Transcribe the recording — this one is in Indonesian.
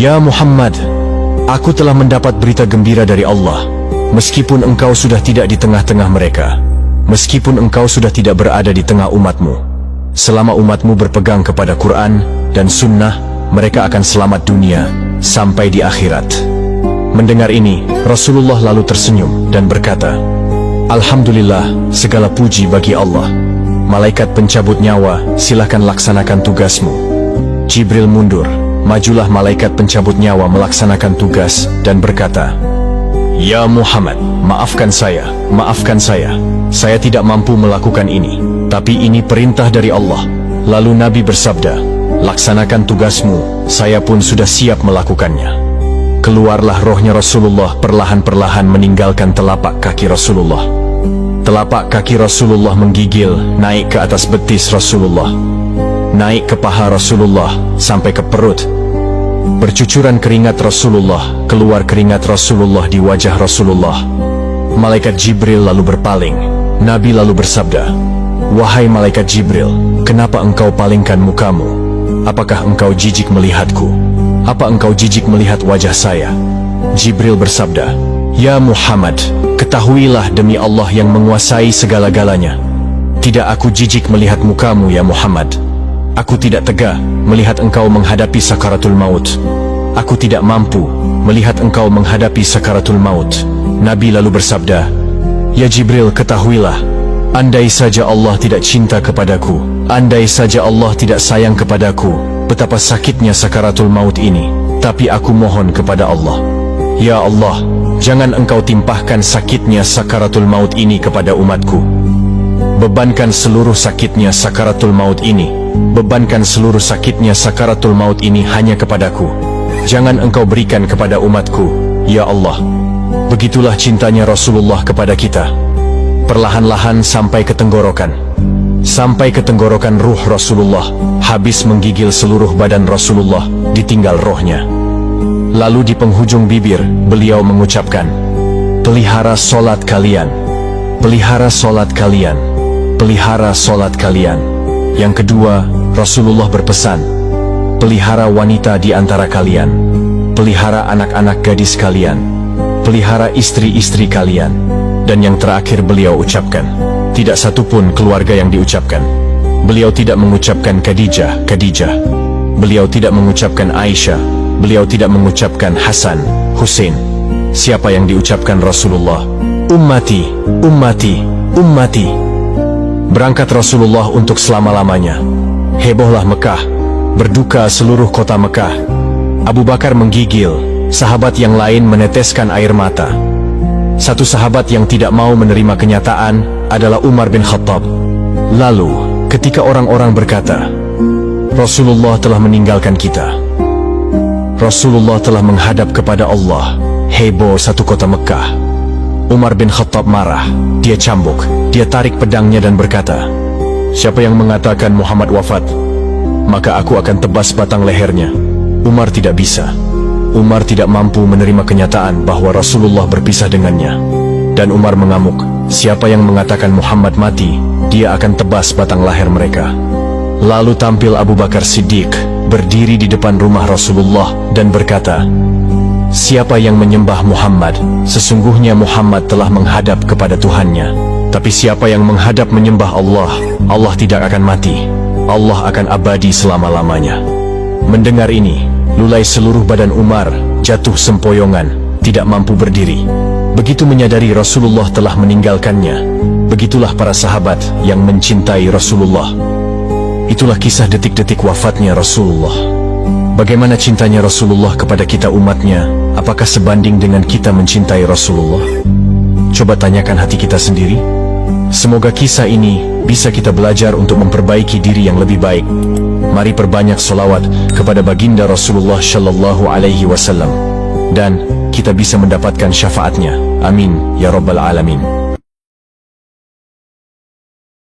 Ya Muhammad, aku telah mendapat berita gembira dari Allah. Meskipun engkau sudah tidak di tengah-tengah mereka, meskipun engkau sudah tidak berada di tengah umatmu, selama umatmu berpegang kepada Quran dan Sunnah, mereka akan selamat dunia sampai di akhirat. Mendengar ini, Rasulullah lalu tersenyum dan berkata, Alhamdulillah, segala puji bagi Allah. Malaikat pencabut nyawa, silakan laksanakan tugasmu. Jibril mundur, majulah malaikat pencabut nyawa melaksanakan tugas dan berkata, Ya Muhammad, maafkan saya, maafkan saya. Saya tidak mampu melakukan ini, tapi ini perintah dari Allah. Lalu Nabi bersabda, laksanakan tugasmu, saya pun sudah siap melakukannya. Keluarlah rohnya Rasulullah perlahan-perlahan meninggalkan telapak kaki Rasulullah. Telapak kaki Rasulullah menggigil naik ke atas betis Rasulullah, naik ke paha Rasulullah sampai ke perut. Bercucuran keringat Rasulullah, keluar keringat Rasulullah di wajah Rasulullah. Malaikat Jibril lalu berpaling. Nabi lalu bersabda, Wahai malaikat Jibril, kenapa engkau palingkan mukamu? Apakah engkau jijik melihatku? Apa engkau jijik melihat wajah saya? Jibril bersabda, Ya Muhammad, ketahuilah demi Allah yang menguasai segala-galanya, tidak aku jijik melihat mukamu ya Muhammad. Aku tidak tega melihat engkau menghadapi sakaratul maut. Aku tidak mampu melihat engkau menghadapi sakaratul maut. Nabi lalu bersabda, Ya Jibril, ketahuilah, andai saja Allah tidak cinta kepadaku, andai saja Allah tidak sayang kepadaku, betapa sakitnya sakaratul maut ini. Tapi aku mohon kepada Allah, Ya Allah, jangan engkau timpahkan sakitnya sakaratul maut ini kepada umatku. Bebankan seluruh sakitnya sakaratul maut ini, bebankan seluruh sakitnya sakaratul maut ini hanya kepadaku. Jangan engkau berikan kepada umatku, Ya Allah. Begitulah cintanya Rasulullah kepada kita. Perlahan-lahan sampai ke tenggorokan. Sampai ke tenggorokan ruh Rasulullah, habis menggigil seluruh badan Rasulullah, ditinggal rohnya. Lalu di penghujung bibir, beliau mengucapkan, Pelihara solat kalian, pelihara solat kalian, pelihara solat kalian. Yang kedua, Rasulullah berpesan, pelihara wanita di antara kalian, pelihara anak-anak gadis kalian, pelihara istri-istri kalian. Dan yang terakhir beliau ucapkan, tidak satupun keluarga yang diucapkan. Beliau tidak mengucapkan Khadijah, Khadijah. Beliau tidak mengucapkan Aisyah. Beliau tidak mengucapkan Hasan, Husain. Siapa yang diucapkan Rasulullah? Ummati, ummati, ummati. Berangkat Rasulullah untuk selama-lamanya. Hebohlah Mekah, berduka seluruh kota Mekah. Abu Bakar menggigil, sahabat yang lain meneteskan air mata. Satu sahabat yang tidak mau menerima kenyataan adalah Umar bin Khattab. Lalu, ketika orang-orang berkata, Rasulullah telah meninggalkan kita, Rasulullah telah menghadap kepada Allah, heboh satu kota Mekah. Umar bin Khattab marah, dia cambuk, dia tarik pedangnya dan berkata, siapa yang mengatakan Muhammad wafat, maka aku akan tebas batang lehernya. Umar tidak bisa. Umar tidak mampu menerima kenyataan bahwa Rasulullah berpisah dengannya. Dan Umar mengamuk, siapa yang mengatakan Muhammad mati, dia akan tebas batang leher mereka. Lalu tampil Abu Bakar Siddiq, berdiri di depan rumah Rasulullah dan berkata, siapa yang menyembah Muhammad, sesungguhnya Muhammad telah menghadap kepada Tuhannya. Tapi siapa yang menghadap menyembah Allah, Allah tidak akan mati, Allah akan abadi selama-lamanya. Mendengar ini, lulai seluruh badan Umar, jatuh sempoyongan, tidak mampu berdiri. Begitu menyadari Rasulullah telah meninggalkannya, begitulah para sahabat yang mencintai Rasulullah. Itulah kisah detik-detik wafatnya Rasulullah. Bagaimana cintanya Rasulullah kepada kita umatnya? Apakah sebanding dengan kita mencintai Rasulullah? Coba tanyakan hati kita sendiri. Semoga kisah ini bisa kita belajar untuk memperbaiki diri yang lebih baik. Mari perbanyak sholawat kepada baginda Rasulullah Shallallahu Alaihi Wasallam, dan kita bisa mendapatkan syafaatnya. Amin ya Rabbal Alamin.